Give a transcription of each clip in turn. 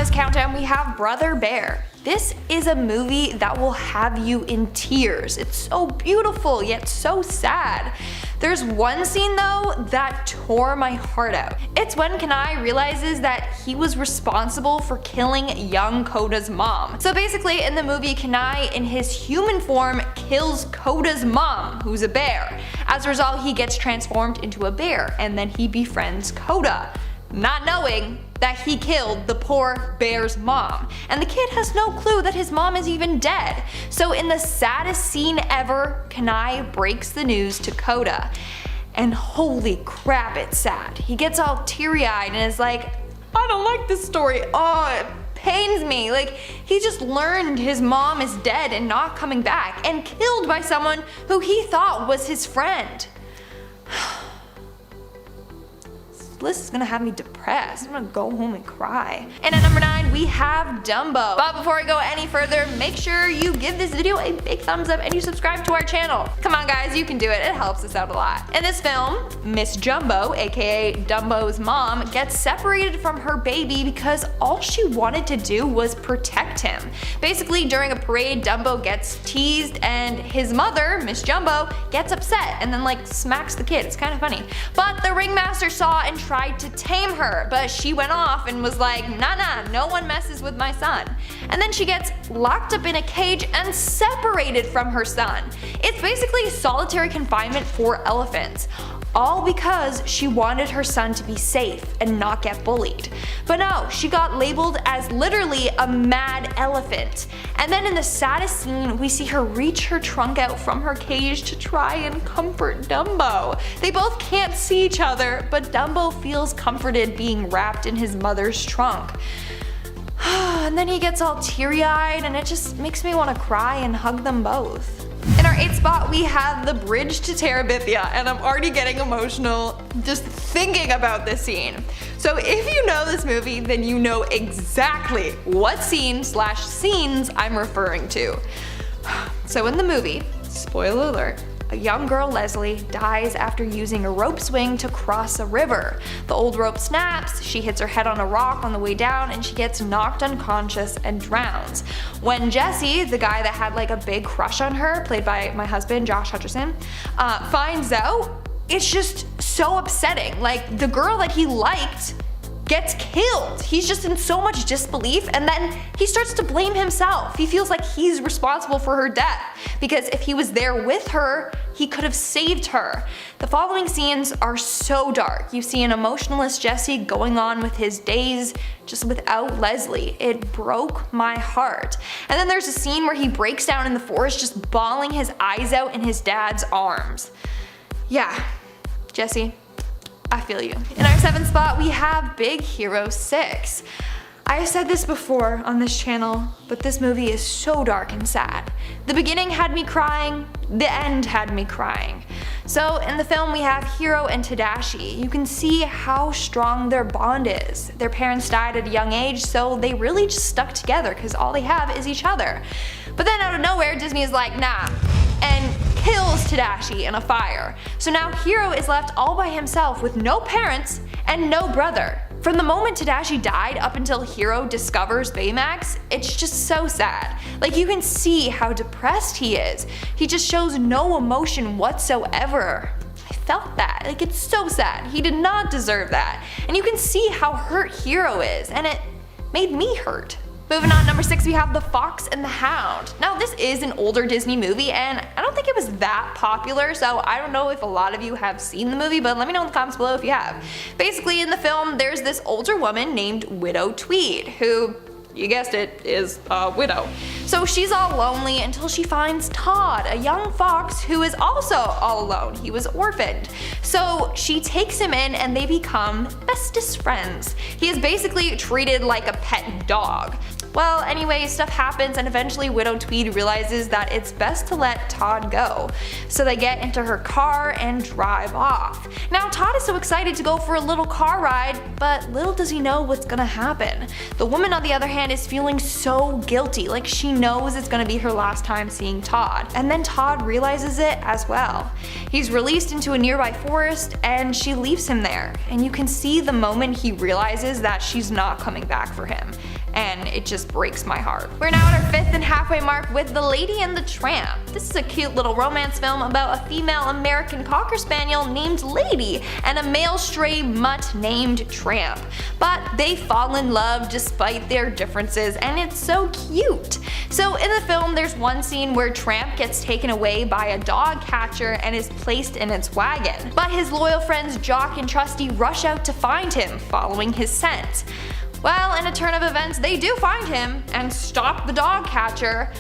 this countdown, we have Brother Bear. This is a movie that will have you in tears. It's so beautiful, yet so sad. There's one scene though that tore my heart out. It's when Kenai realizes that he was responsible for killing young Koda's mom. So basically in the movie, Kenai in his human form kills Koda's mom, who's a bear. As a result, he gets transformed into a bear and then he befriends Koda, not knowing that he killed the poor bear's mom. And the kid has no clue that his mom is even dead. So in the saddest scene ever, Kenai breaks the news to Koda. And holy crap, it's sad. He gets all teary-eyed and is like, I don't like this story. Oh, it pains me. Like, he just learned his mom is dead and not coming back and killed by someone who he thought was his friend. This is gonna have me depressed. I'm gonna go home and cry. And at number 9, we have Dumbo. But before I go any further, make sure you give this video a big thumbs up and you subscribe to our channel. Come on guys, you can do it. It helps us out a lot. In this film, Miss Jumbo, aka Dumbo's mom, gets separated from her baby because all she wanted to do was protect him. Basically, during a parade, Dumbo gets teased and his mother, Miss Jumbo, gets upset and then like smacks the kid. It's kind of funny. But the ringmaster saw and tried to tame her, but she went off and was like, nah, no one messes with my son. And then she gets locked up in a cage and separated from her son. It's basically solitary confinement for elephants. All because she wanted her son to be safe and not get bullied. But no, she got labeled as literally a mad elephant. And then in the saddest scene, we see her reach her trunk out from her cage to try and comfort Dumbo. They both can't see each other, but Dumbo feels comforted being wrapped in his mother's trunk. And then he gets all teary-eyed and it just makes me want to cry and hug them both. In our 8th spot, we have The Bridge to Terabithia, and I'm already getting emotional just thinking about this scene. So if you know this movie, then you know exactly what scene/scenes I'm referring to. So in the movie, spoiler alert, a young girl, Leslie, dies after using a rope swing to cross a river. The old rope snaps, she hits her head on a rock on the way down, and she gets knocked unconscious and drowns. When Jesse, the guy that had like a big crush on her, played by my husband, Josh Hutcherson, finds out, it's just so upsetting. Like, the girl that he liked gets killed. He's just in so much disbelief, and then he starts to blame himself. He feels like he's responsible for her death, because if he was there with her, he could have saved her. The following scenes are so dark. You see an emotionless Jesse going on with his days just without Leslie. It broke my heart. And then there's a scene where he breaks down in the forest just bawling his eyes out in his dad's arms. Yeah, Jesse, I feel you. In our 7th spot, we have Big Hero 6. I have said this before on this channel, but this movie is so dark and sad. The beginning had me crying, the end had me crying. So in the film we have Hiro and Tadashi. You can see how strong their bond is. Their parents died at a young age, so they really just stuck together because all they have is each other. But then out of nowhere, Disney is like, nah, and kills Tadashi in a fire. So now Hiro is left all by himself with no parents and no brother. From the moment Tadashi died up until Hiro discovers Baymax, it's just so sad. Like, you can see how depressed he is. He just shows no emotion whatsoever. I felt that. Like, it's so sad. He did not deserve that. And you can see how hurt Hiro is, and it made me hurt. Moving on, number 6, we have The Fox and the Hound. Now, this is an older Disney movie, and I don't think it was that popular, so I don't know if a lot of you have seen the movie, but let me know in the comments below if you have. Basically, in the film, there's this older woman named Widow Tweed, who, you guessed it, is a widow. So she's all lonely until she finds Todd, a young fox who is also all alone. He was orphaned. So she takes him in and they become bestest friends. He is basically treated like a pet dog. Well, anyway, stuff happens and eventually Widow Tweed realizes that it's best to let Todd go. So they get into her car and drive off. Now Todd is so excited to go for a little car ride, but little does he know what's gonna happen. The woman on the other hand is feeling so guilty, like she knows it's gonna be her last time seeing Todd. And then Todd realizes it as well. He's released into a nearby forest and she leaves him there. And you can see the moment he realizes that she's not coming back for him. and it just breaks my heart. We're now at our 5th and halfway mark with The Lady and the Tramp. This is a cute little romance film about a female American Cocker Spaniel named Lady and a male stray mutt named Tramp. But they fall in love despite their differences, and it's so cute. So in the film, there's one scene where Tramp gets taken away by a dog catcher and is placed in its wagon. But his loyal friends Jock and Trusty rush out to find him, following his scent. Well, in a turn of events, they do find him and stop the dog catcher,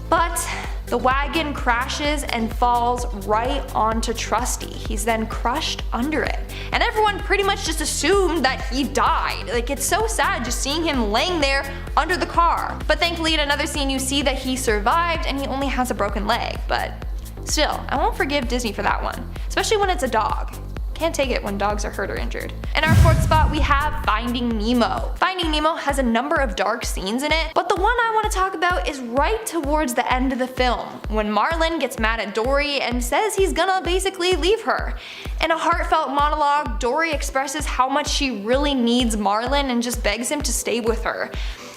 but the wagon crashes and falls right onto Trusty. He's then crushed under it. And everyone pretty much just assumed that he died. Like, it's so sad just seeing him laying there under the car. But thankfully in another scene you see that he survived and he only has a broken leg. But still, I won't forgive Disney for that one, especially when it's a dog. Can't take it when dogs are hurt or injured. In our 4th spot, we have Finding Nemo. Finding Nemo has a number of dark scenes in it, but the one I want to talk about is right towards the end of the film, when Marlin gets mad at Dory and says he's gonna basically leave her. In a heartfelt monologue, Dory expresses how much she really needs Marlin and just begs him to stay with her.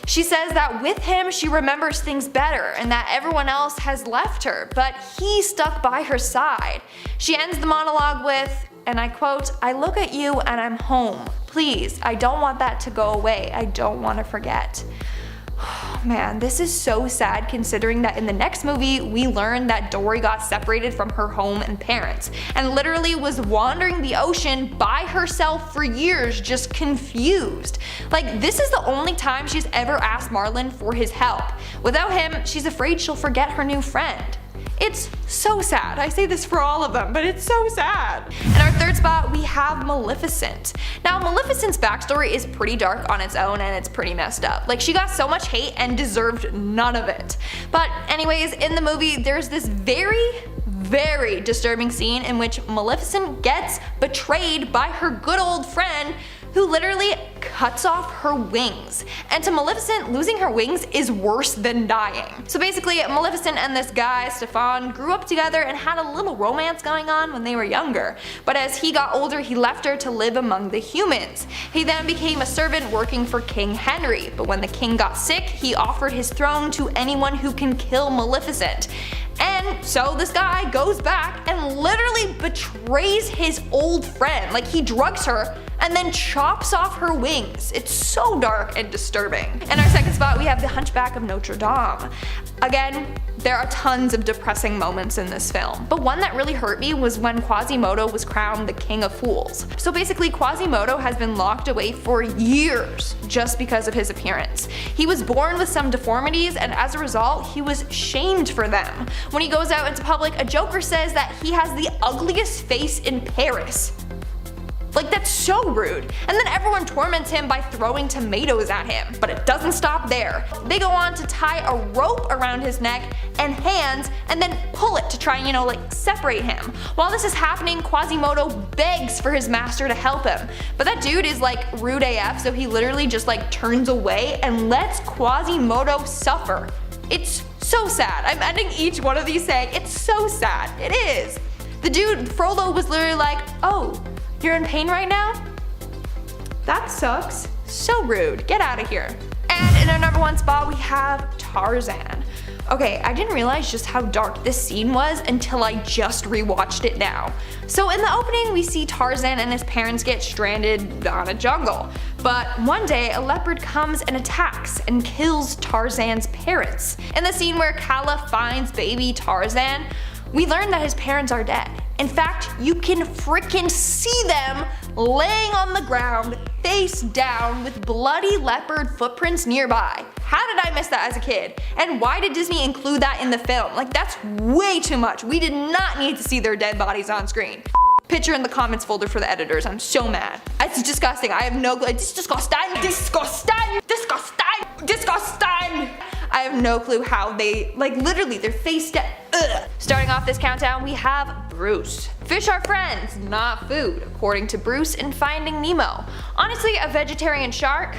She says that with him she remembers things better and that everyone else has left her, but he stuck by her side. She ends the monologue with, and I quote, "I look at you and I'm home. Please, I don't want that to go away. I don't want to forget." Man, this is so sad considering that in the next movie we learn that Dory got separated from her home and parents and literally was wandering the ocean by herself for years, just confused. Like, this is the only time she's ever asked Marlin for his help. Without him, she's afraid she'll forget her new friend. It's so sad. I say this for all of them, but it's so sad. In our 3rd spot, we have Maleficent. Now, Maleficent's backstory is pretty dark on its own and it's pretty messed up. Like, she got so much hate and deserved none of it. But anyways, in the movie, there's this very disturbing scene in which Maleficent gets betrayed by her good old friend who literally cuts off her wings. And to Maleficent, losing her wings is worse than dying. So basically, Maleficent and this guy, Stefan, grew up together and had a little romance going on when they were younger. But as he got older, he left her to live among the humans. He then became a servant working for King Henry, but when the king got sick, he offered his throne to anyone who can kill Maleficent. And so this guy goes back and literally betrays his old friend. Like, he drugs her and then chops off her wings. It's so dark and disturbing. In our 2nd spot, we have The Hunchback of Notre Dame. Again, there are tons of depressing moments in this film, but one that really hurt me was when Quasimodo was crowned the King of Fools. So basically, Quasimodo has been locked away for years just because of his appearance. He was born with some deformities, and as a result, he was shamed for them. When he goes out into public, a joker says that he has the ugliest face in Paris. Like, that's so rude. And then everyone torments him by throwing tomatoes at him. But it doesn't stop there. They go on to tie a rope around his neck and hands and then pull it to try, like, separate him. While this is happening, Quasimodo begs for his master to help him. But that dude is like rude AF, so he literally just like turns away and lets Quasimodo suffer. It's so sad. I'm ending each one of these saying, it's so sad. It is. The dude, Frollo, was literally like, "Oh, you're in pain right now? That sucks. So rude. Get out of here." And in our number 1 spot, we have Tarzan. Okay, I didn't realize just how dark this scene was until I just rewatched it now. So in the opening, we see Tarzan and his parents get stranded on a jungle. But one day, a leopard comes and attacks and kills Tarzan's parents. In the scene where Kala finds baby Tarzan, we learn that his parents are dead. In fact, you can frickin' see them laying on the ground, face down, with bloody leopard footprints nearby. How did I miss that as a kid? And why did Disney include that in the film? Like, that's way too much. We did not need to see their dead bodies on screen. Picture in the comments folder for the editors. I'm so mad. It's disgusting. I have no clue. It's disgusting. Disgusting. Disgusting. Disgusting. I have no clue how they, like, literally, their face down. Ugh. Starting off this countdown, we have Bruce. Fish are friends, not food, according to Bruce in Finding Nemo. Honestly, a vegetarian shark?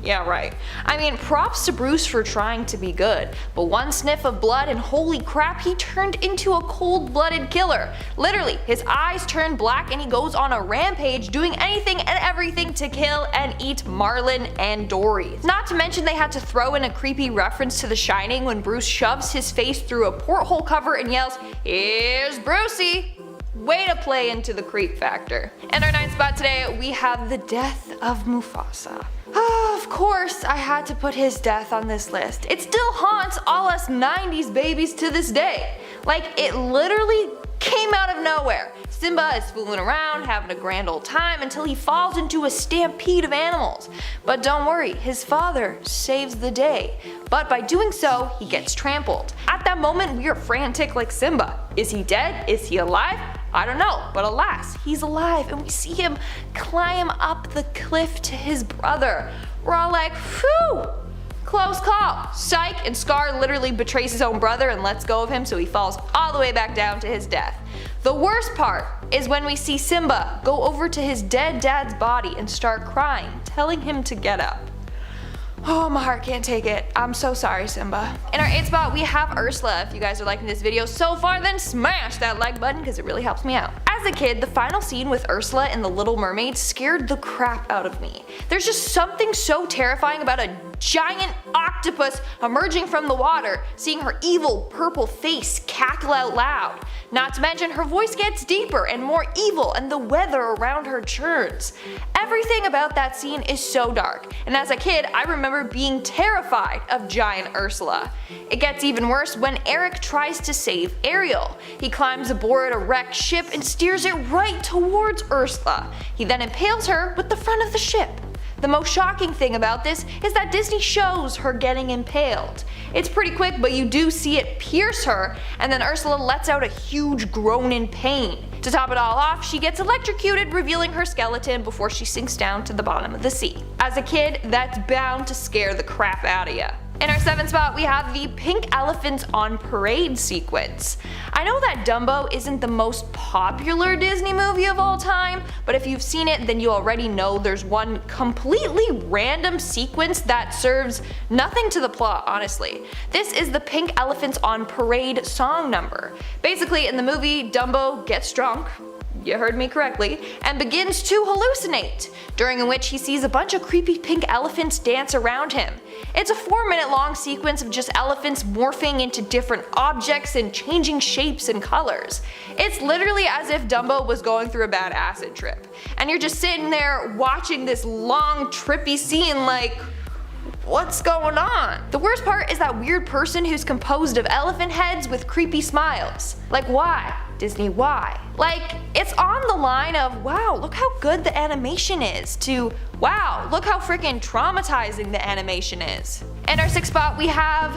Yeah, right. I mean, props to Bruce for trying to be good, but one sniff of blood and holy crap, he turned into a cold-blooded killer. Literally, his eyes turn black and he goes on a rampage doing anything and everything to kill and eat Marlin and Dory. Not to mention they had to throw in a creepy reference to The Shining when Bruce shoves his face through a porthole cover and yells, "Here's Brucey!" Way to play into the creep factor. And our 9th spot today, we have the death of Mufasa. Of course, I had to put his death on this list. It still haunts all us 90s babies to this day. Like, it literally came out of nowhere. Simba is fooling around, having a grand old time until he falls into a stampede of animals. But don't worry, his father saves the day. But by doing so, he gets trampled. At that moment, we are frantic like Simba. Is he dead? Is he alive? I don't know, but alas, he's alive and we see him climb up the cliff to his brother. We're all like, phew! Close call. Psych, and Scar literally betrays his own brother and lets go of him, so he falls all the way back down to his death. The worst part is when we see Simba go over to his dead dad's body and start crying, telling him to get up. Oh, my heart can't take it. I'm so sorry, Simba. In our 8th spot, we have Ursula. If you guys are liking this video so far, then smash that like button because it really helps me out. As a kid, the final scene with Ursula and the Little Mermaid scared the crap out of me. There's just something so terrifying about a giant octopus emerging from the water, seeing her evil purple face cackle out loud. Not to mention her voice gets deeper and more evil and the weather around her churns. Everything about that scene is so dark, and as a kid I remember being terrified of giant Ursula. It gets even worse when Eric tries to save Ariel. He climbs aboard a wrecked ship and steers it right towards Ursula. He then impales her with the front of the ship. The most shocking thing about this is that Disney shows her getting impaled. It's pretty quick, but you do see it pierce her, and then Ursula lets out a huge groan in pain. To top it all off, she gets electrocuted, revealing her skeleton before she sinks down to the bottom of the sea. As a kid, that's bound to scare the crap out of ya. In our 7th spot, we have the pink elephants on parade sequence. I know that Dumbo isn't the most popular Disney movie of all time, but if you've seen it, then you already know there's one completely random sequence that serves nothing to the plot, honestly. This is the Pink Elephants on Parade song number. Basically, in the movie, Dumbo gets drunk, you heard me correctly, and begins to hallucinate, during which he sees a bunch of creepy pink elephants dance around him. It's a 4-minute long sequence of just elephants morphing into different objects and changing shapes and colors. It's literally as if Dumbo was going through a bad acid trip, and you're just sitting there watching this long trippy scene like, what's going on? The worst part is that weird person who's composed of elephant heads with creepy smiles. Like, why? Disney, why? Like, it's on the line of, wow, look how good the animation is, to, wow, look how freaking traumatizing the animation is. In our 6th spot, we have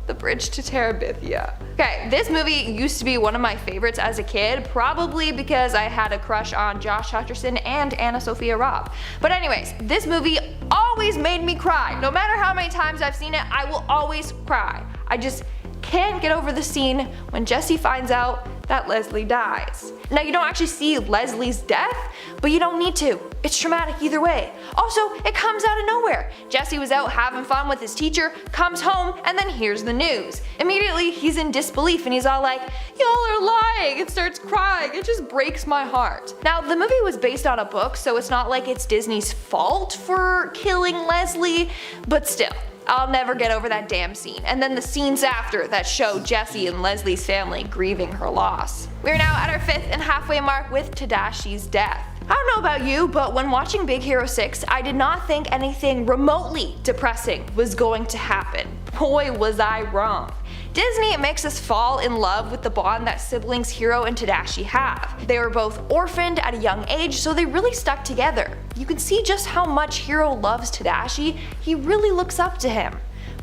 The Bridge to Terabithia. Okay, this movie used to be one of my favorites as a kid, probably because I had a crush on Josh Hutcherson and Anna Sophia Robb. But anyways, this movie always made me cry. No matter how many times I've seen it, I will always cry. I just can't get over the scene when Jesse finds out that Leslie dies. Now, you don't actually see Leslie's death, but you don't need to. It's traumatic either way. Also, it comes out of nowhere. Jesse was out having fun with his teacher, comes home, and then hears the news. Immediately, he's in disbelief and he's all like, y'all are lying, and starts crying. It just breaks my heart. Now, the movie was based on a book, so it's not like it's Disney's fault for killing Leslie, but still. I'll never get over that damn scene, and then the scenes after that show Jessie and Leslie's family grieving her loss. We're now at our 5th and halfway mark with Tadashi's death. I don't know about you, but when watching Big Hero 6, I did not think anything remotely depressing was going to happen. Boy, was I wrong. Disney makes us fall in love with the bond that siblings Hiro and Tadashi have. They were both orphaned at a young age, so they really stuck together. You can see just how much Hiro loves Tadashi, he really looks up to him.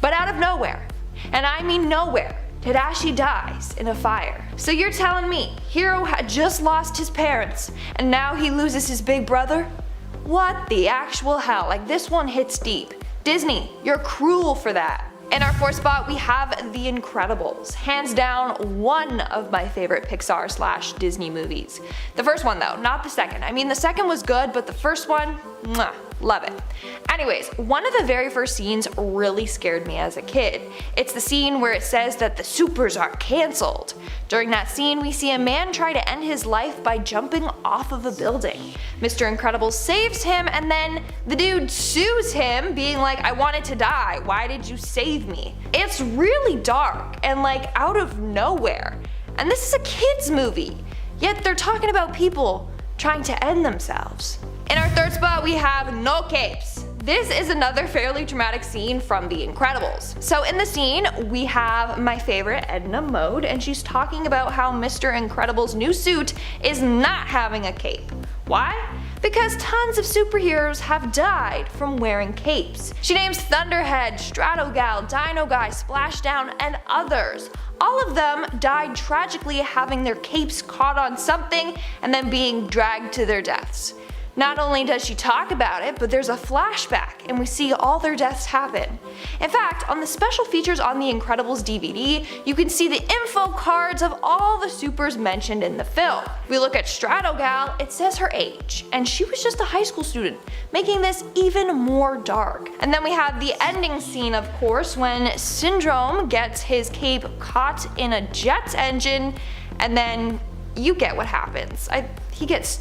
But out of nowhere, and I mean nowhere, Tadashi dies in a fire. So you're telling me Hiro had just lost his parents, and now he loses his big brother? What the actual hell, like this one hits deep. Disney, you're cruel for that. In our 4th spot, we have The Incredibles. Hands down, one of my favorite Pixar / Disney movies. The first one though, not the second. I mean, the second was good, but the first one, mwah, love it. Anyways, one of the very first scenes really scared me as a kid. It's the scene where it says that the supers are cancelled. During that scene, we see a man try to end his life by jumping off of a building. Mr. Incredible saves him, and then the dude sues him, being like, I wanted to die, why did you save me? It's really dark and like out of nowhere. And this is a kids movie, yet they're talking about people trying to end themselves. In our 3rd spot, we have No Capes. This is another fairly traumatic scene from The Incredibles. So in the scene, we have my favorite Edna Mode, and she's talking about how Mr. Incredible's new suit is not having a cape. Why? Because tons of superheroes have died from wearing capes. She names Thunderhead, Stratogal, Dino Guy, Splashdown, and others. All of them died tragically having their capes caught on something and then being dragged to their deaths. Not only does she talk about it, but there's a flashback and we see all their deaths happen. In fact, on the special features on the Incredibles DVD, you can see the info cards of all the supers mentioned in the film. If we look at Stratogal, it says her age, and she was just a high school student, making this even more dark. And then we have the ending scene, of course, when Syndrome gets his cape caught in a jet's engine, and then you get what happens. He gets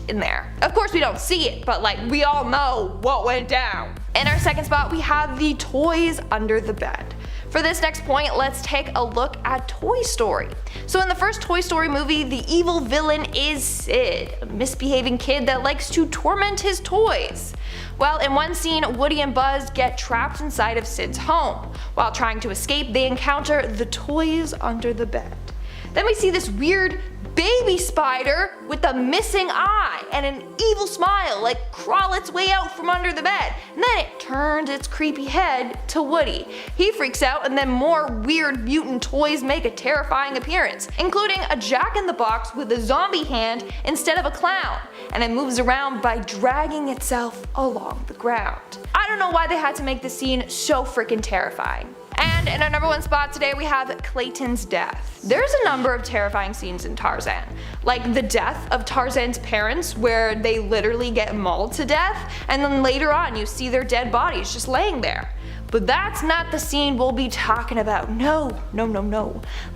in there. Of course we don't see it, but like we all know what went down. In our 2nd spot, we have the toys under the bed. For this next point, let's take a look at Toy Story. So in the first Toy Story movie, the evil villain is Sid, a misbehaving kid that likes to torment his toys. Well, in one scene, Woody and Buzz get trapped inside of Sid's home. While trying to escape, they encounter the toys under the bed. Then we see this weird baby spider with a missing eye and an evil smile like crawl its way out from under the bed, and then it turns its creepy head to Woody. He freaks out, and then more weird mutant toys make a terrifying appearance, including a Jack-in-the-Box with a zombie hand instead of a clown, and it moves around by dragging itself along the ground. I don't know why they had to make this scene so freaking terrifying. And in our number 1 spot today, we have Clayton's death. There's a number of terrifying scenes in Tarzan, like the death of Tarzan's parents, where they literally get mauled to death, and then later on you see their dead bodies just laying there. But that's not the scene we'll be talking about. No.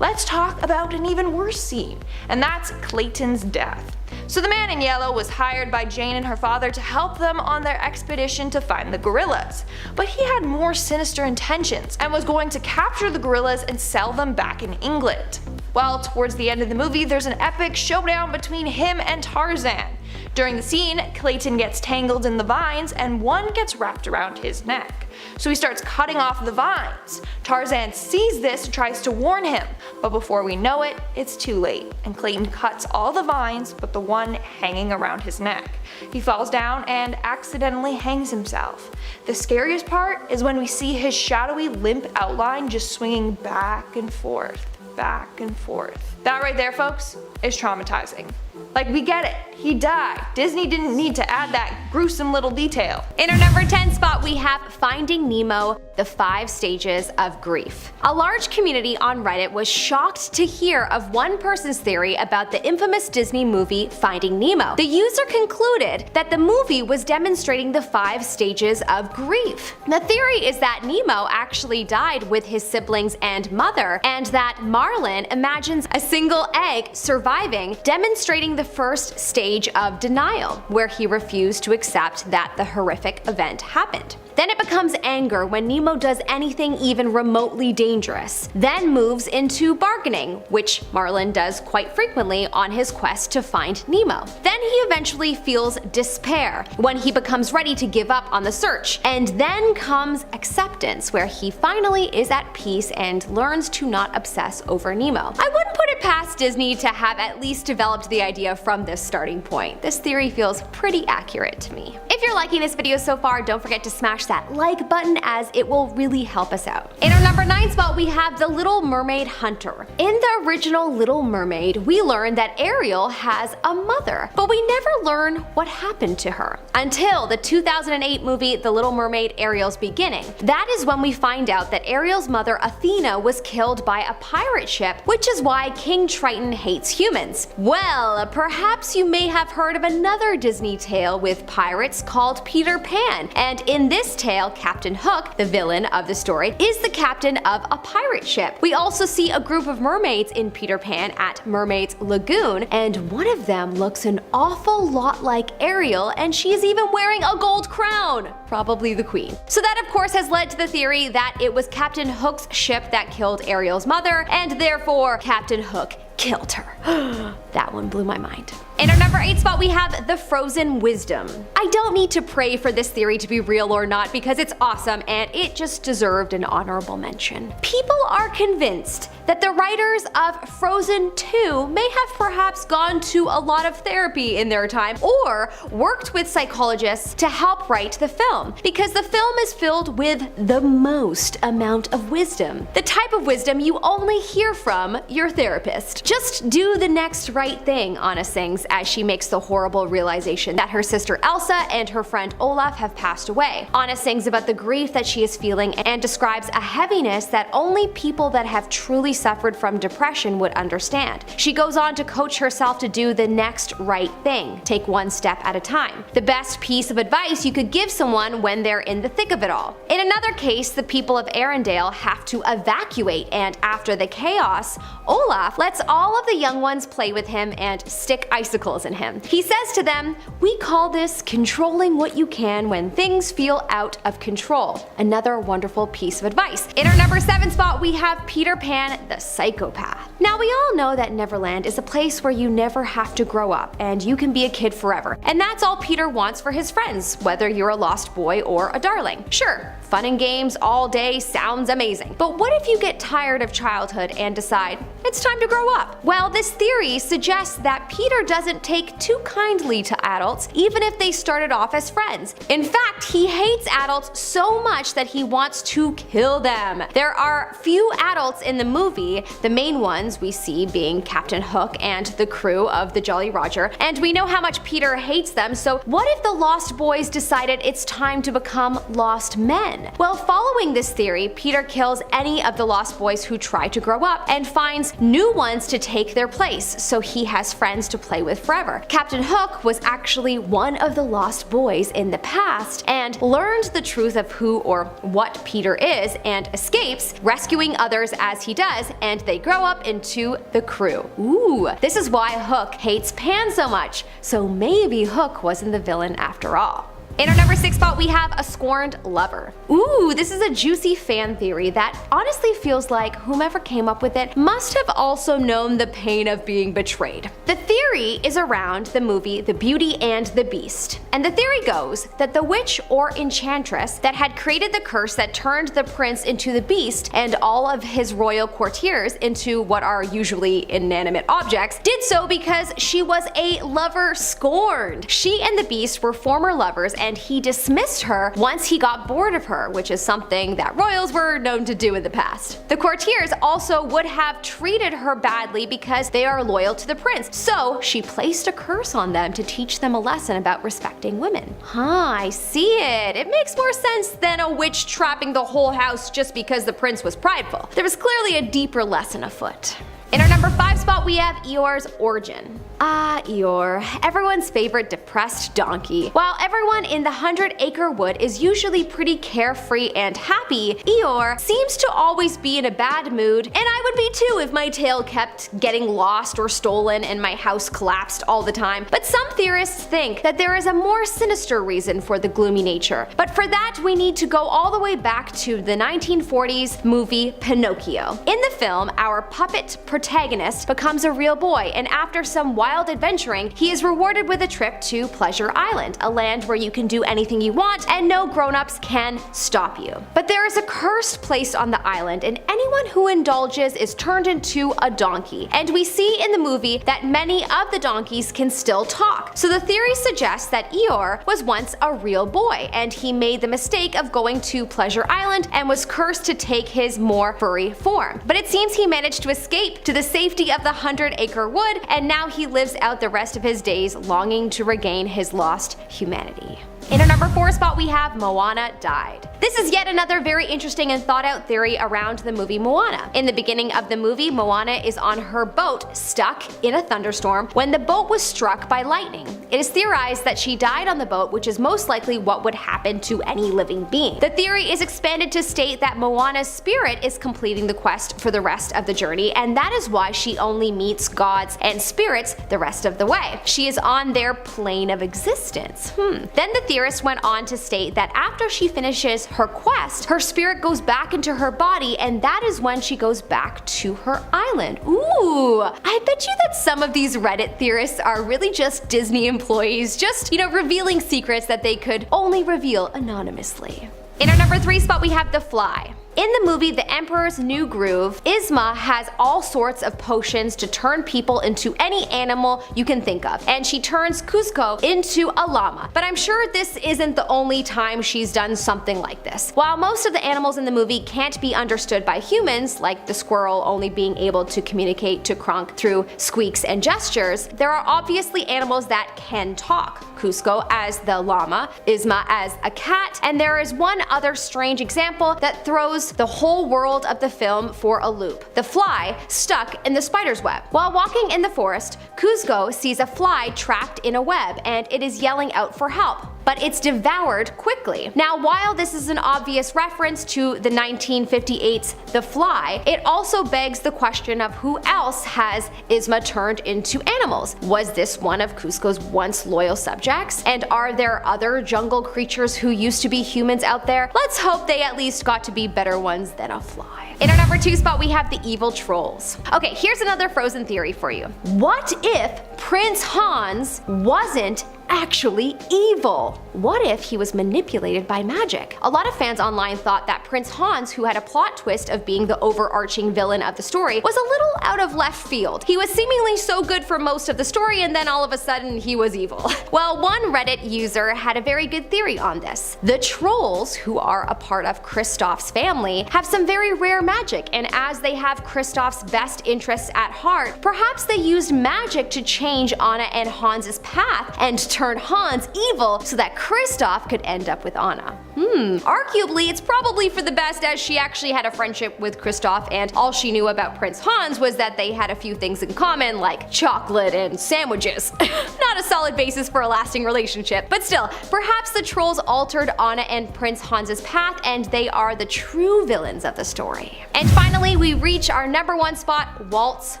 Let's talk about an even worse scene, and that's Clayton's death. So the man in yellow was hired by Jane and her father to help them on their expedition to find the gorillas. But he had more sinister intentions and was going to capture the gorillas and sell them back in England. Well, towards the end of the movie, there's an epic showdown between him and Tarzan. During the scene, Clayton gets tangled in the vines and one gets wrapped around his neck. So he starts cutting off the vines. Tarzan sees this and tries to warn him, but before we know it, it's too late, and Clayton cuts all the vines but the one hanging around his neck. He falls down and accidentally hangs himself. The scariest part is when we see his shadowy, limp outline just swinging back and forth. That right there, folks, is traumatizing. Like, we get it, he died. Disney didn't need to add that gruesome little detail. In our number 10 spot, we have Finding Nemo, the 5 stages of grief. A large community on Reddit was shocked to hear of one person's theory about the infamous Disney movie Finding Nemo. The user concluded that the movie was demonstrating the 5 stages of grief. The theory is that Nemo actually died with his siblings and mother, and that Marlin imagines a single egg surviving, demonstrating the first stage of denial, where he refused to accept that the horrific event happened. Then it becomes anger when Nemo does anything even remotely dangerous. Then moves into bargaining, which Marlin does quite frequently on his quest to find Nemo. Then he eventually feels despair when he becomes ready to give up on the search. And then comes acceptance, where he finally is at peace and learns to not obsess over Nemo. I wouldn't put it past Disney to have at least developed the idea from this starting point. This theory feels pretty accurate to me. If you're liking this video so far, don't forget to smash that like button as it will really help us out. In our number 9 spot, we have the Little Mermaid Hunter. In the original Little Mermaid, we learn that Ariel has a mother, but we never learn what happened to her until the 2008 movie The Little Mermaid: Ariel's Beginning. That is when we find out that Ariel's mother Athena was killed by a pirate ship, which is why King Triton hates humans. Well, perhaps you may have heard of another Disney tale with pirates called Peter Pan, and in this tale, Captain Hook, the villain of the story, is the captain of a pirate ship. We also see a group of mermaids in Peter Pan at Mermaid's Lagoon, and one of them looks an awful lot like Ariel, and she is even wearing a gold crown. Probably the queen. So that of course has led to the theory that it was Captain Hook's ship that killed Ariel's mother, and therefore Captain Hook killed her. That one blew my mind. In our number 8 spot, we have the Frozen Wisdom. I don't need to pray for this theory to be real or not because it's awesome and it just deserved an honorable mention. People are convinced that the writers of Frozen 2 may have perhaps gone to a lot of therapy in their time or worked with psychologists to help write the film, because the film is filled with the most amount of wisdom. The type of wisdom you only hear from your therapist. Just do the next right thing, Anna sings as she makes the horrible realization that her sister Elsa and her friend Olaf have passed away. Anna sings about the grief that she is feeling and describes a heaviness that only people that have truly suffered from depression would understand. She goes on to coach herself to do the next right thing, take one step at a time. The best piece of advice you could give someone when they're in the thick of it all. In another case, the people of Arendelle have to evacuate, and after the chaos, Olaf lets all of the young ones play with him and stick icicles in him. He says to them, "We call this controlling what you can when things feel out of control." Another wonderful piece of advice. In our number 7 spot, we have Peter Pan the Psychopath. Now we all know that Neverland is a place where you never have to grow up and you can be a kid forever. And that's all Peter wants for his friends, whether you're a lost boy or a darling. Sure, fun and games all day sounds amazing. But what if you get tired of childhood and decide it's time to grow up? Well, this theory suggests that Peter doesn't take too kindly to adults, even if they started off as friends. In fact, he hates adults so much that he wants to kill them. There are few adults in the movie, the main ones we see being Captain Hook and the crew of the Jolly Roger, and we know how much Peter hates them, so what if the Lost Boys decided it's time to become lost men? Well, following this theory, Peter kills any of the Lost Boys who try to grow up and finds new ones to take their place, so he has friends to play with forever. Captain Hook was actually one of the Lost Boys in the past and learned the truth of who or what Peter is and escapes, rescuing others as he does, and they grow up into the crew. Ooh, this is why Hook hates Pan so much, so maybe Hook wasn't the villain after all. In our number 6 spot, we have a scorned lover. Ooh, this is a juicy fan theory that honestly feels like whomever came up with it must have also known the pain of being betrayed. The theory is around the movie The Beauty and the Beast, and the theory goes that the witch or enchantress that had created the curse that turned the prince into the beast and all of his royal courtiers into what are usually inanimate objects did so because she was a lover scorned. She and the beast were former lovers, and he dismissed her once he got bored of her, which is something that royals were known to do in the past. The courtiers also would have treated her badly because they are loyal to the prince, so she placed a curse on them to teach them a lesson about respecting women. I see it. It makes more sense than a witch trapping the whole house just because the prince was prideful. There was clearly a deeper lesson afoot. In our number 5 spot, we have Eeyore's origin. Eeyore, everyone's favorite depressed donkey. While everyone in the 100-Acre Wood is usually pretty carefree and happy, Eeyore seems to always be in a bad mood, and I would be too if my tail kept getting lost or stolen and my house collapsed all the time. But some theorists think that there is a more sinister reason for the gloomy nature. But for that, we need to go all the way back to the 1940s movie Pinocchio. In the film, our puppet protagonist becomes a real boy, and after some wild adventuring, he is rewarded with a trip to Pleasure Island, a land where you can do anything you want and no grown-ups can stop you. But there is a curse placed on the island, and anyone who indulges is turned into a donkey. And we see in the movie that many of the donkeys can still talk. So the theory suggests that Eeyore was once a real boy, and he made the mistake of going to Pleasure Island and was cursed to take his more furry form. But it seems he managed to escape to the safety of the 100-acre wood, and now he lives out the rest of his days longing to regain his lost humanity. In our number 4 spot, we have Moana died. This is yet another very interesting and thought out theory around the movie Moana. In the beginning of the movie, Moana is on her boat, stuck in a thunderstorm, when the boat was struck by lightning. It is theorized that she died on the boat, which is most likely what would happen to any living being. The theory is expanded to state that Moana's spirit is completing the quest for the rest of the journey, and that is why she only meets gods and spirits the rest of the way. She is on their plane of existence. Then the theorist went on to state that after she finishes her quest, her spirit goes back into her body, and that is when she goes back to her island. Ooh, I bet you that some of these Reddit theorists are really just Disney employees, just, revealing secrets that they could only reveal anonymously. In our number 3 spot, we have The Fly. In the movie The Emperor's New Groove, Yzma has all sorts of potions to turn people into any animal you can think of, and she turns Kuzco into a llama. But I'm sure this isn't the only time she's done something like this. While most of the animals in the movie can't be understood by humans, like the squirrel only being able to communicate to Kronk through squeaks and gestures, there are obviously animals that can talk. Kuzco as the llama, Yzma as a cat, and there is one other strange example that throws the whole world of the film for a loop: the fly stuck in the spider's web. While walking in the forest, Kuzco sees a fly trapped in a web, and it is yelling out for help, but it's devoured quickly. Now, while this is an obvious reference to the 1958's The Fly, it also begs the question of who else has Yzma turned into animals. Was this one of Kuzco's once loyal subjects? And are there other jungle creatures who used to be humans out there? Let's hope they at least got to be better ones than a fly. In our number 2 spot, we have the evil trolls. Okay, here's another Frozen theory for you. What if Prince Hans wasn't actually evil? What if he was manipulated by magic? A lot of fans online thought that Prince Hans, who had a plot twist of being the overarching villain of the story, was a little out of left field. He was seemingly so good for most of the story, and then all of a sudden he was evil. Well, one Reddit user had a very good theory on this. The trolls, who are a part of Kristoff's family, have some very rare magic, and as they have Kristoff's best interests at heart, perhaps they used magic to change Anna and Hans's path and turn Hans evil so that Kristoff could end up with Anna. Arguably, it's probably for the best, as she actually had a friendship with Kristoff, and all she knew about Prince Hans was that they had a few things in common, like chocolate and sandwiches. Not a solid basis for a lasting relationship, but still, perhaps the trolls altered Anna and Prince Hans's path, and they are the true villains of the story. And finally, we reach our number 1 spot, Walt's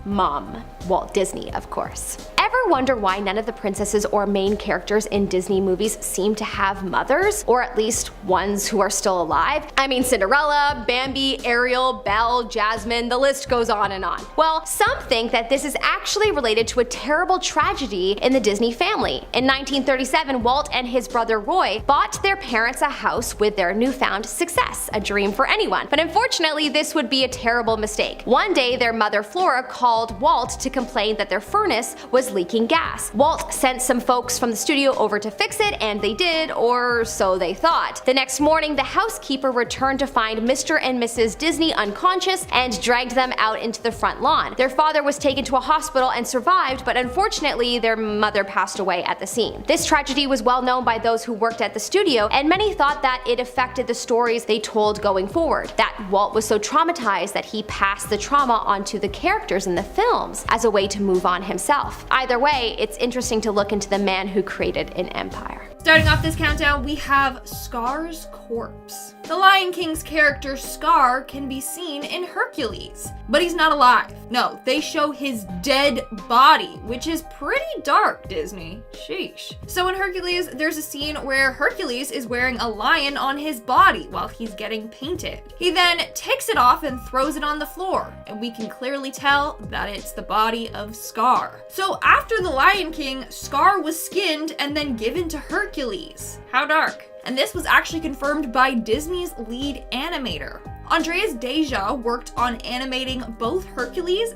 mom. Walt Disney, of course. Ever wonder why none of the princesses or main characters in Disney movies seem to have mothers, or at least ones who are still alive? I mean, Cinderella, Bambi, Ariel, Belle, Jasmine, the list goes on and on. Well, some think that this is actually related to a terrible tragedy in the Disney family. In 1937, Walt and his brother Roy bought their parents a house with their newfound success, a dream for anyone. But unfortunately, this would be a terrible mistake. One day, their mother Flora called Walt to complain that their furnace was leaking gas. Walt sent some folks from the studio over to fix it, and they did, or so they thought. The next morning, the housekeeper returned to find Mr. and Mrs. Disney unconscious and dragged them out into the front lawn. Their father was taken to a hospital and survived, but unfortunately their mother passed away at the scene. This tragedy was well known by those who worked at the studio, and many thought that it affected the stories they told going forward, that Walt was so traumatized that he passed the trauma onto the characters in the films as a way to move on himself. Either way, it's interesting to look into the man who created an empire. Starting off this countdown, we have Scar's corpse. The Lion King's character Scar can be seen in Hercules, but he's not alive. No, they show his dead body, which is pretty dark, Disney. Sheesh. So in Hercules, there's a scene where Hercules is wearing a lion on his body while he's getting painted. He then takes it off and throws it on the floor, and we can clearly tell that it's the body of Scar. So after the Lion King, Scar was skinned and then given to Hercules. How dark. And this was actually confirmed by Disney's lead animator. Andreas Deja worked on animating both Hercules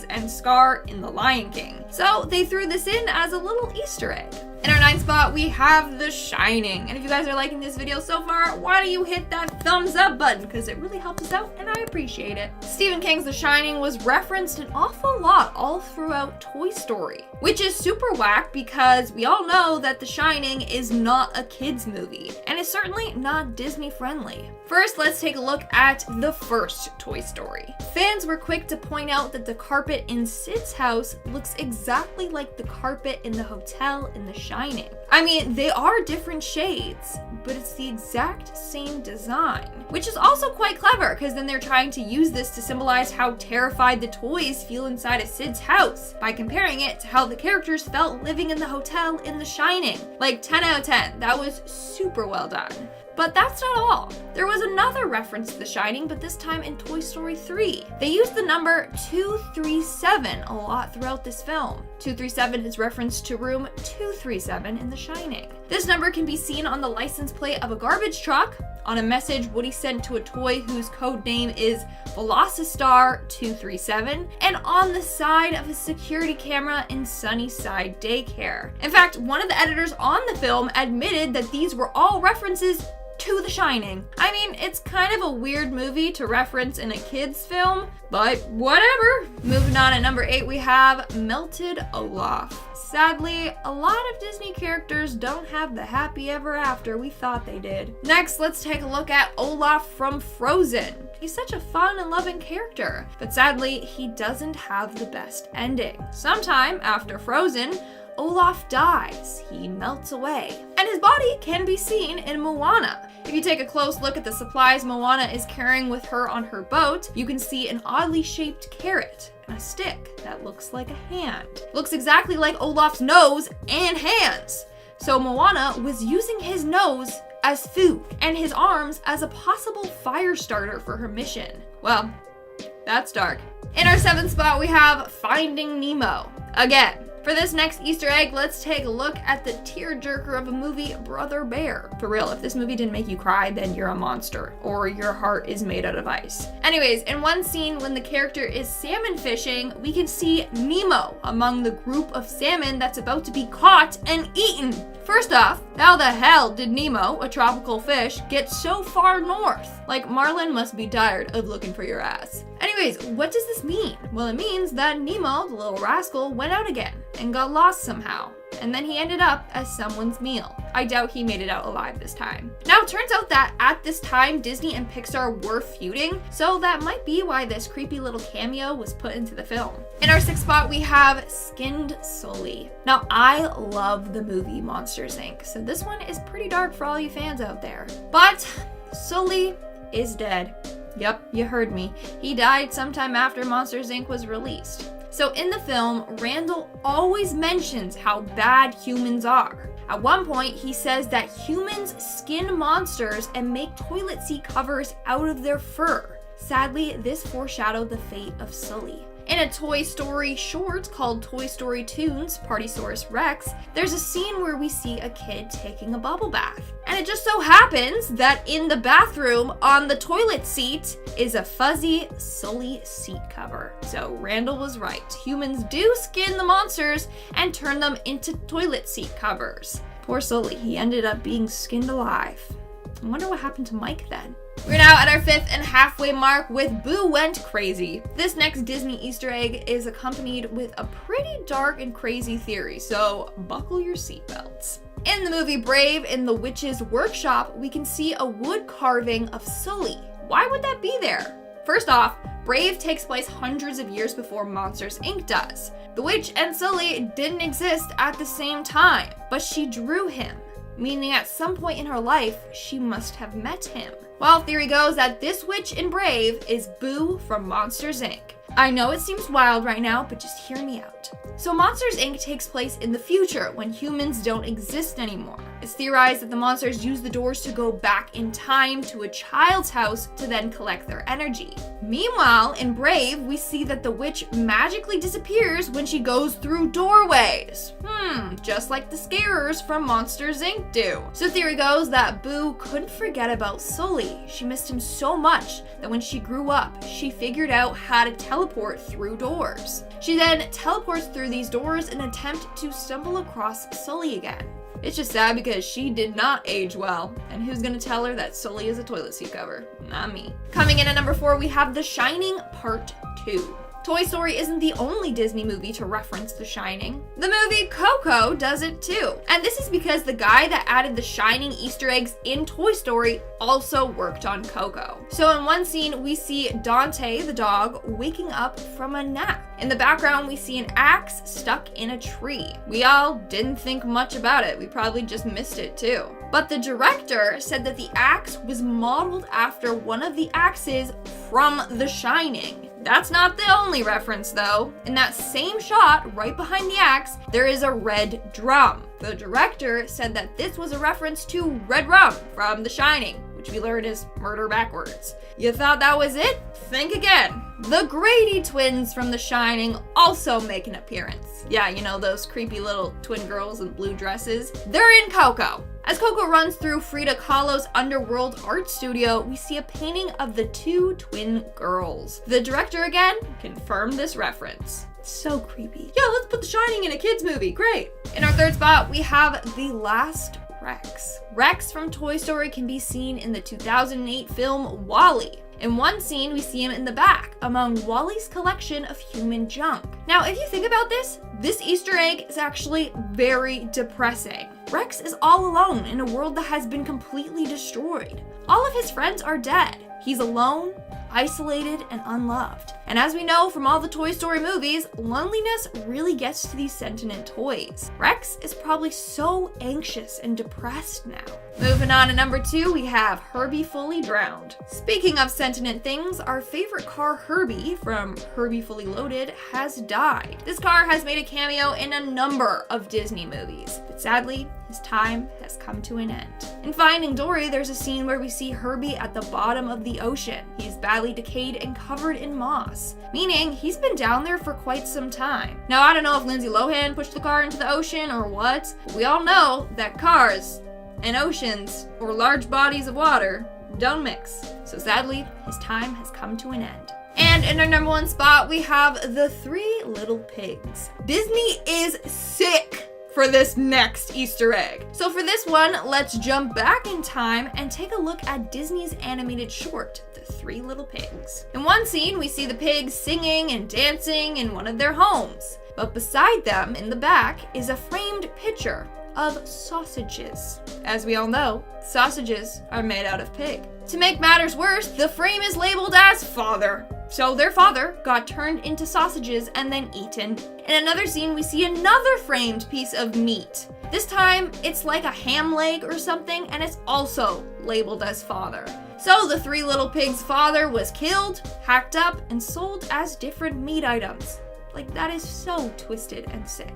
and Scar in The Lion King. So they threw this in as a little Easter egg. In our 9th spot, we have The Shining. And if you guys are liking this video so far, why don't you hit that thumbs up button? Because it really helps us out and I appreciate it. Stephen King's The Shining was referenced an awful lot all throughout Toy Story, which is super whack because we all know that The Shining is not a kid's movie and is certainly not Disney friendly. First, let's take a look at the first Toy Story. Fans were quick to point out that the carpet in Sid's house looks exactly like the carpet in the hotel in The Shining. I mean, they are different shades, but it's the exact same design, which is also quite clever because then they're trying to use this to symbolize how terrified the toys feel inside of Sid's house by comparing it to how the characters felt living in the hotel in The Shining. Like 10 out of 10, that was super well done. But that's not all. There was another reference to The Shining, but this time in Toy Story 3. They used the number 237 a lot throughout this film. 237 is reference to room 237 in The Shining. This number can be seen on the license plate of a garbage truck, on a message Woody sent to a toy whose code name is Velocitar 237, and on the side of a security camera in Sunnyside Daycare. In fact, one of the editors on the film admitted that these were all references to The Shining. I mean, it's kind of a weird movie to reference in a kid's film, but whatever. Moving on, at number 8, we have Melted Olaf. Sadly, a lot of Disney characters don't have the happy ever after we thought they did. Next, let's take a look at Olaf from Frozen. He's such a fun and loving character, but sadly, he doesn't have the best ending. Sometime after Frozen, Olaf dies. He melts away. And his body can be seen in Moana. If you take a close look at the supplies Moana is carrying with her on her boat, you can see an oddly shaped carrot and a stick that looks like a hand. Looks exactly like Olaf's nose and hands. So Moana was using his nose as food and his arms as a possible fire starter for her mission. Well, that's dark. In our 7th spot, we have Finding Nemo. Again, for this next Easter egg, let's take a look at the tearjerker of a movie, Brother Bear. For real, if this movie didn't make you cry, then you're a monster, or your heart is made out of ice. Anyways, in one scene when the character is salmon fishing, we can see Nemo among the group of salmon that's about to be caught and eaten. First off, how the hell did Nemo, a tropical fish, get so far north? Like, Marlin must be tired of looking for your ass. Anyways, what does this mean? Well, it means that Nemo, the little rascal, went out again and got lost somehow. And then he ended up as someone's meal. I doubt he made it out alive this time. Now, it turns out that at this time, Disney and Pixar were feuding, so that might be why this creepy little cameo was put into the film. In our 6th spot, we have Skinned Sully. Now, I love the movie Monsters, Inc., so this one is pretty dark for all you fans out there. But Sully is dead. Yep, you heard me. He died sometime after Monsters, Inc. was released. So in the film, Randall always mentions how bad humans are. At one point, he says that humans skin monsters and make toilet seat covers out of their fur. Sadly, this foreshadowed the fate of Sully. In a Toy Story short called Toy Story Toons, Partysaurus Rex, there's a scene where we see a kid taking a bubble bath. And it just so happens that in the bathroom on the toilet seat is a fuzzy Sully seat cover. So Randall was right. Humans do skin the monsters and turn them into toilet seat covers. Poor Sully, he ended up being skinned alive. I wonder what happened to Mike then. We're now at our 5th and halfway mark with Boo Went Crazy. This next Disney Easter egg is accompanied with a pretty dark and crazy theory, so buckle your seatbelts. In the movie Brave, in the witch's workshop, we can see a wood carving of Sully. Why would that be there? First off, Brave takes place hundreds of years before Monsters, Inc. does. The witch and Sully didn't exist at the same time, but she drew him. meaning at some point in her life, she must have met him. Well, theory goes that this witch in Brave is Boo from Monsters, Inc. I know it seems wild right now, but just hear me out. So Monsters, Inc. takes place in the future when humans don't exist anymore. It's theorized that the monsters use the doors to go back in time to a child's house to then collect their energy. Meanwhile, in Brave, we see that the witch magically disappears when she goes through doorways. Just like the scarers from Monsters, Inc. do. So theory goes that Boo couldn't forget about Sully. She missed him so much that when she grew up, she figured out how to teleport through doors. She then teleports through these doors in an attempt to stumble across Sully again. It's just sad because she did not age well. And who's gonna tell her that Sully is a toilet seat cover? Not me. Coming in at number 4, we have The Shining Part 2. Toy Story isn't the only Disney movie to reference The Shining. The movie Coco does it too. And this is because the guy that added the Shining Easter eggs in Toy Story also worked on Coco. So in one scene, we see Dante, the dog, waking up from a nap. In the background, we see an axe stuck in a tree. We all didn't think much about it. We probably just missed it too. But the director said that the axe was modeled after one of the axes from The Shining. That's not the only reference though. In that same shot, right behind the axe, there is a red drum. The director said that this was a reference to Red Rum from The Shining, which we learned is murder backwards. You thought that was it? Think again. The Grady twins from The Shining also make an appearance. Yeah, you know those creepy little twin girls in blue dresses? They're in Coco. As Coco runs through Frida Kahlo's underworld art studio, we see a painting of the two twin girls. The director again confirmed this reference. So creepy. Yeah, let's put The Shining in a kids movie. Great. In our third spot, we have The Last Rex. Rex from Toy Story can be seen in the 2008 film WALL-E. In one scene, we see him in the back, among Wally's collection of human junk. Now, if you think about this Easter egg is actually very depressing. Rex is all alone in a world that has been completely destroyed. All of his friends are dead. He's alone, isolated, and unloved. And as we know from all the Toy Story movies, loneliness really gets to these sentient toys. Rex is probably so anxious and depressed now. Moving on to number 2, we have Herbie Fully Drowned. Speaking of sentient things, our favorite car Herbie from Herbie Fully Loaded has died. This car has made a cameo in a number of Disney movies, but sadly, his time has come to an end. In Finding Dory, there's a scene where we see Herbie at the bottom of the ocean. He's badly decayed and covered in moss, meaning he's been down there for quite some time. Now, I don't know if Lindsay Lohan pushed the car into the ocean or what, but we all know that cars and oceans or large bodies of water don't mix. So sadly, his time has come to an end. And in our number 1 spot, we have The Three Little Pigs. Disney is sick for this next Easter egg. So for this one, let's jump back in time and take a look at Disney's animated short, The Three Little Pigs. In one scene, we see the pigs singing and dancing in one of their homes. But beside them, in the back, is a framed picture of sausages. As we all know, sausages are made out of pig. To make matters worse, the frame is labeled as father. So their father got turned into sausages and then eaten. In another scene, we see another framed piece of meat. This time, it's like a ham leg or something, and it's also labeled as father. So the Three Little Pigs' father was killed, hacked up, and sold as different meat items. Like, that is so twisted and sick.